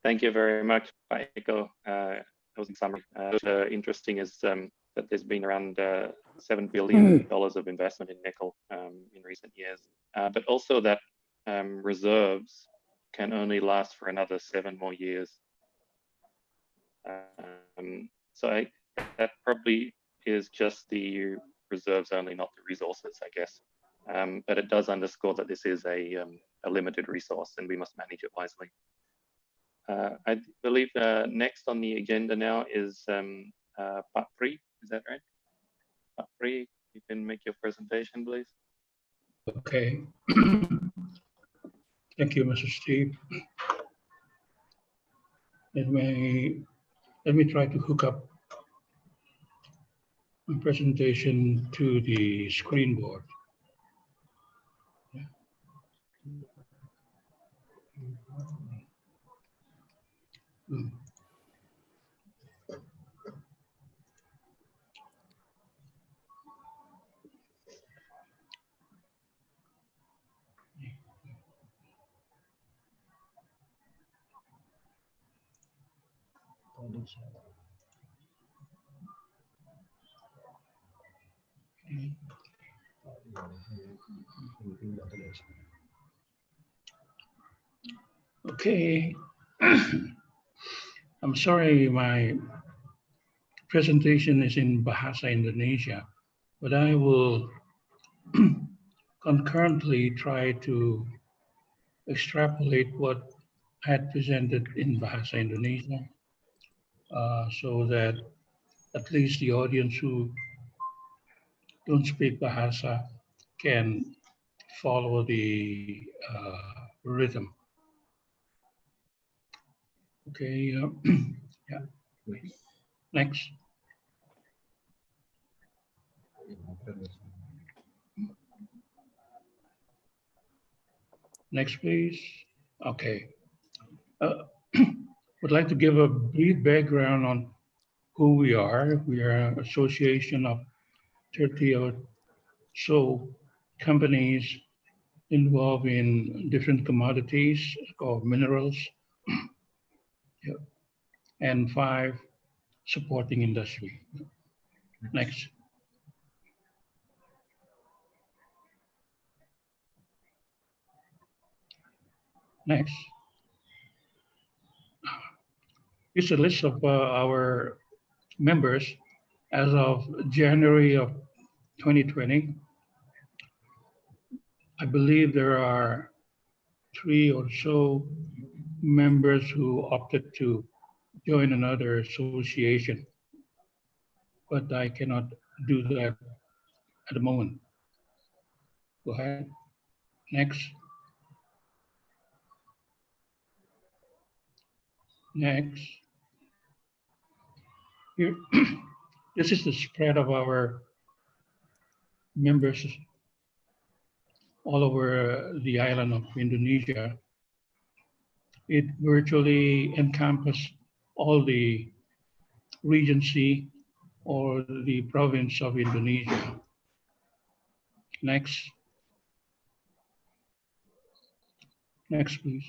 Thank you very much, Pak Eko. That was in summary. Interesting is that there's been around $7 billion of investment in nickel in recent years, but also that reserves can only last for another 7 more years. So that probably is just the reserves only, not the resources, I guess. But it does underscore that this is a limited resource and we must manage it wisely. I believe next on the agenda now is Pak Pri, is that right? Pak Pri, you can make your presentation, please. Okay. Thank you, Mr. Steve. Let me try to hook up my presentation to the screen board. Okay. I'm sorry, my presentation is in Bahasa Indonesia, but I will concurrently try to extrapolate what I had presented in Bahasa Indonesia, so that at least the audience who don't speak Bahasa can follow the rhythm. Okay, yeah. Next. Next, please. Okay. Would like to give a brief background on who we are. We are an association of 30 or so companies involved in different commodities called minerals, yeah, and 5 supporting industry. Next. Next. It's a list of our members as of January of 2020. I believe there are 3 or so members who opted to join another association, but I cannot do that at the moment. Go ahead. Next. Next. Here, this is the spread of our members all over the island of Indonesia. It virtually encompasses all the regency or the province of Indonesia. Next. Next, please.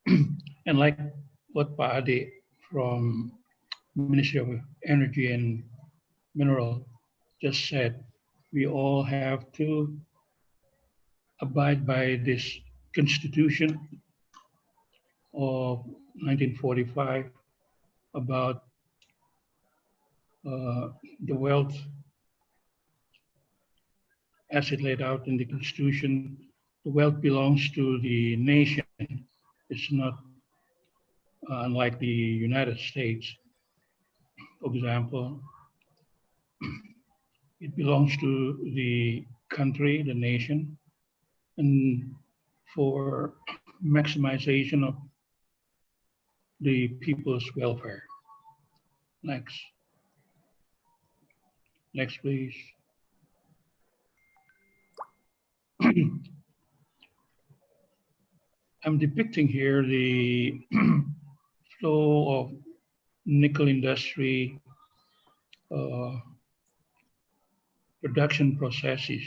And like what Pak Ade from Ministry of Energy and Mineral just said, we all have to abide by this Constitution of 1945 about the wealth as it laid out in the Constitution. The wealth belongs to the nation. It's not unlike the United States. For example, it belongs to the country, the nation, and for maximization of the people's welfare. Next. Next, please. I'm depicting here the flow of nickel industry production processes.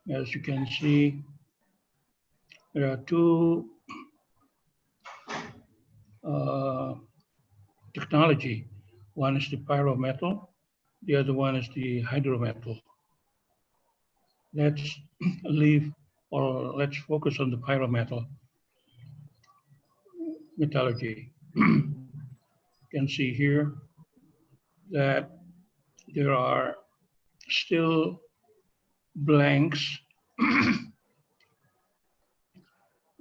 As you can see, There are two technology. One is the pyrometal, the other one is the hydrometal. Let's let's focus on the pyrometal metallurgy. You can see here that there are still blanks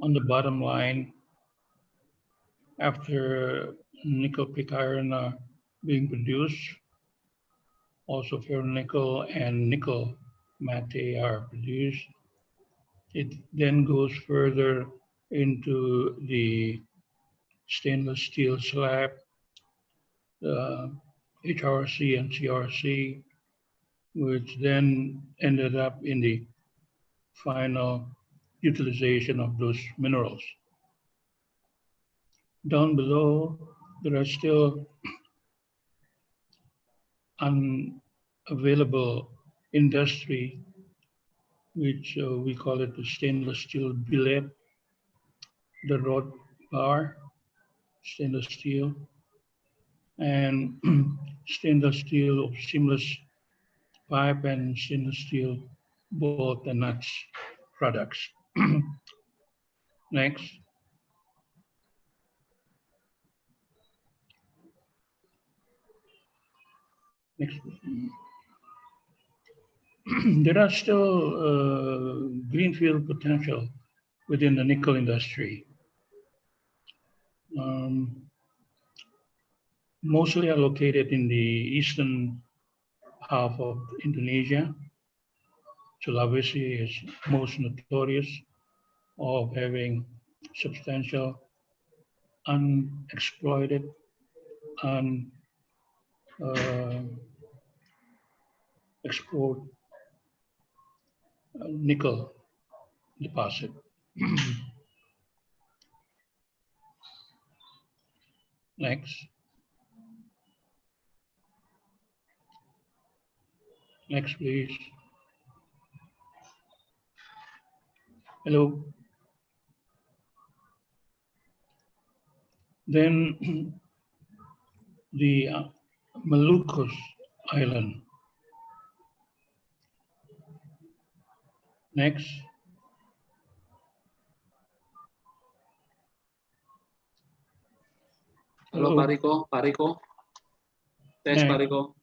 on the bottom line after nickel pig iron are being produced. Also ferronickel and nickel matte are produced. It then goes further into the stainless steel slab, HRC and CRC, which then ended up in the final utilization of those minerals. Down below, there are still unavailable industry, which we call it the stainless steel billet, the rod bar, stainless steel, and stainless steel seamless pipe and stainless steel bolt and nuts products. Next. Next. There are still greenfield potential within the nickel industry. Mostly are located in the eastern half of Indonesia. Sulawesi is most notorious of having substantial unexploited, explored nickel deposit. Next. Next, please. Hello. Then the Malucos Island. Next. Halo Pak Riko, Pak Riko. Tes Pak Riko.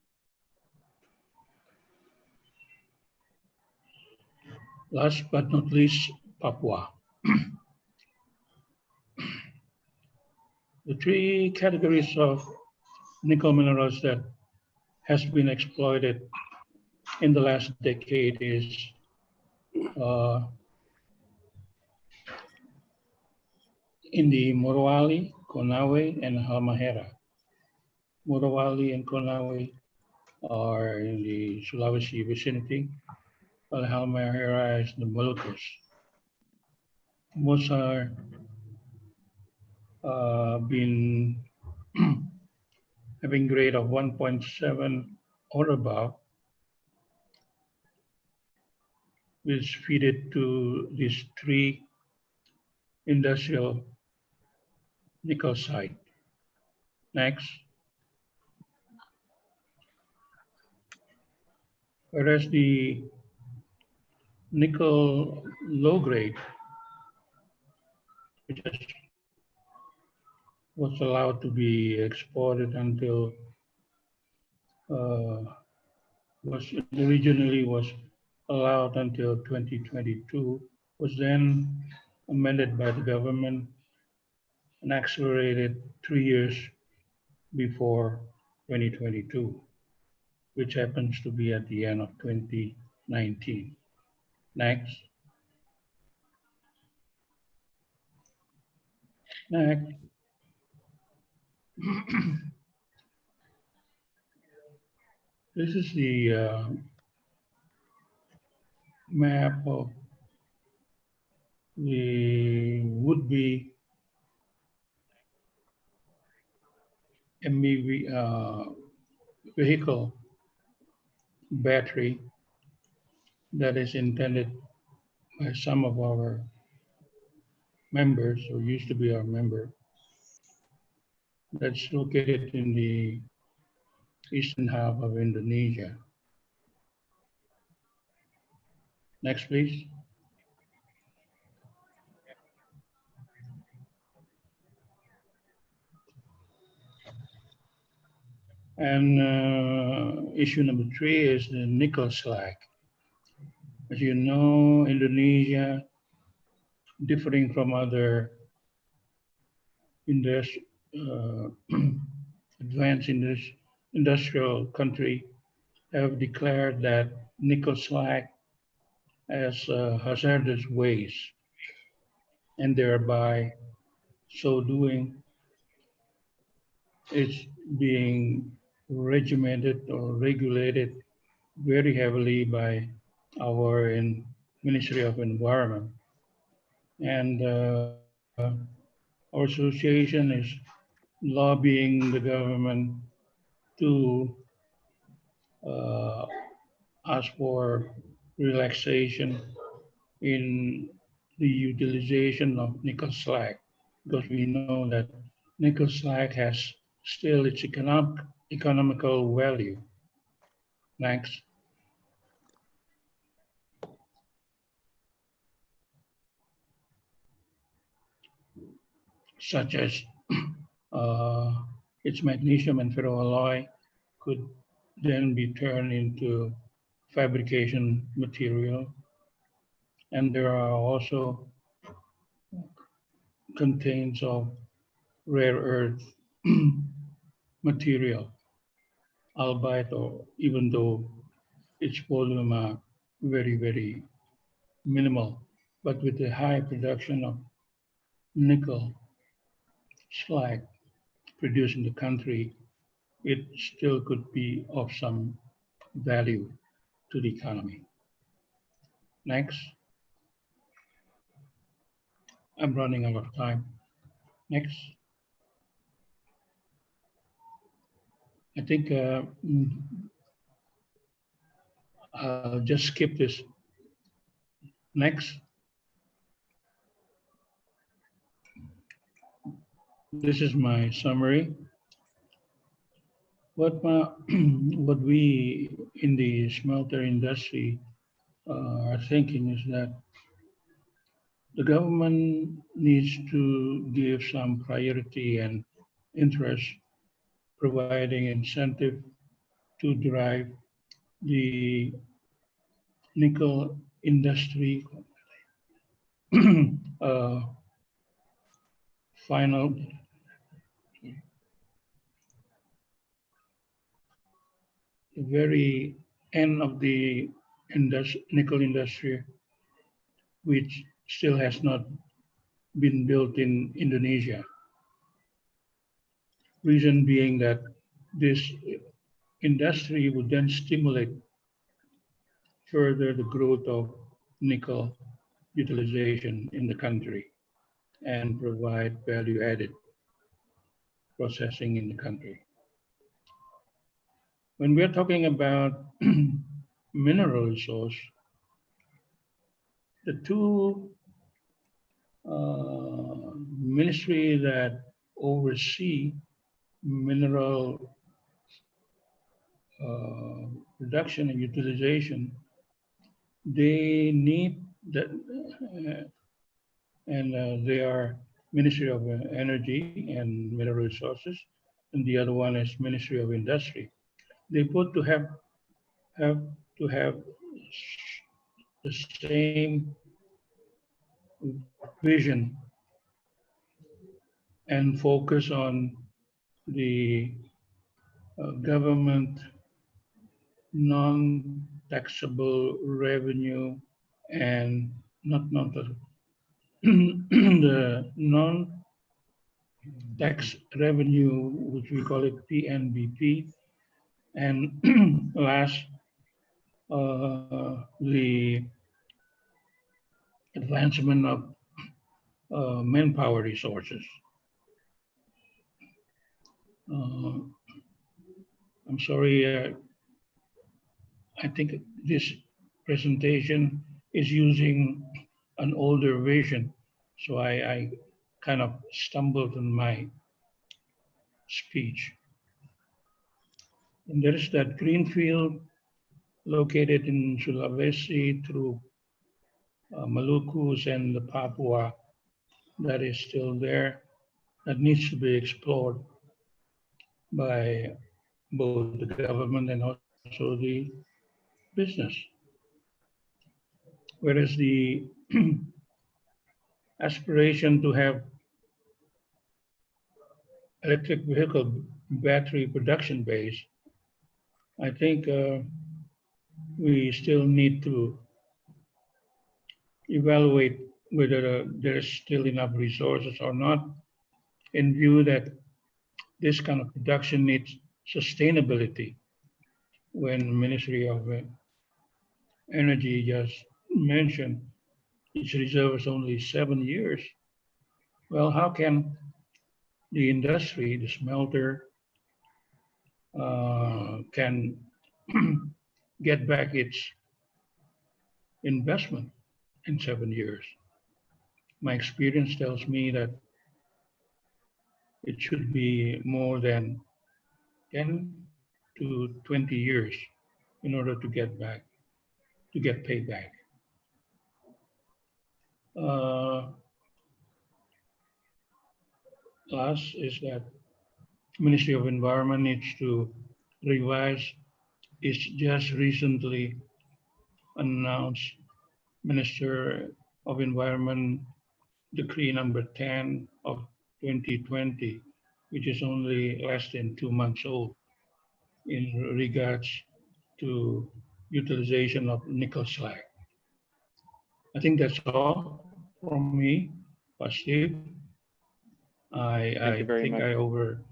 Last but not least, Papua. The three categories of nickel minerals that has been exploited in the last decade is in the Morowali, Konawe, and Halmahera. Morowali and Konawe are in the Sulawesi vicinity, while Halmahera is the Moluccas. Most are been having grade of 1.7 or above, which feed it to these three industrial nickel site. Next. Whereas the nickel low grade, which was allowed to be exported until was originally was allowed until 2022, was then amended by the government and accelerated 3 years before 2022, which happens to be at the end of 2019. Next. Next. This is the map of the would-be MBV vehicle battery that is intended by some of our members, or used to be our member, that's located in the eastern half of Indonesia. Next, please. And issue number 3 is the nickel slag. As you know, Indonesia, differing from other advanced industrial country, have declared that nickel slag as hazardous waste, and thereby so doing, it's being regimented or regulated very heavily by our Ministry of Environment. And our association is lobbying the government to ask for relaxation in the utilization of nickel slag, because we know that nickel slag has still its economical value. Next. Such as its magnesium and ferroalloy could then be turned into fabrication material. And there are also contains of rare earth material, albeit, or even though its volume are very, very minimal, but with the high production of nickel slag produced in the country, it still could be of some value to the economy. Next. I'm running out of time. Next. I think I'll just skip this. Next. This is my summary. What we in the smelter industry are thinking is that the government needs to give some priority and interest, providing incentive to drive the nickel industry final the very end of the nickel industry, which still has not been built in Indonesia. Reason being that this industry would then stimulate further the growth of nickel utilization in the country and provide value-added processing in the country. When we're talking about mineral resource, the two ministries that oversee mineral production and utilization, they need that, and they are Ministry of Energy and Mineral Resources, and the other one is Ministry of Industry. They both to have the same vision and focus on the government non-taxable revenue and not the non-tax revenue, which we call it PNBP, and last, the advancement of manpower resources. I'm sorry, I think this presentation is using an older version. So I kind of stumbled in my speech. And there is that greenfield located in Sulawesi through Malukus and the Papua that is still there, that needs to be explored by both the government and also the business. Whereas the aspiration to have electric vehicle battery production base, I think we still need to evaluate whether there's still enough resources or not, in view that this kind of production needs sustainability. When Ministry of Energy just mentioned its reserve is only 7 years, well, how can the industry, the smelter, can get back its investment in 7 years? My experience tells me that it should be more than 10 to 20 years in order to get paid back. Last is that Ministry of Environment needs to revise its just recently announced Minister of Environment Decree number 10 of 2020, which is only less than 2 months old, in regards to utilization of nickel slag. I think that's all from me, Pak Steve. I Thank you very think much. I overstayed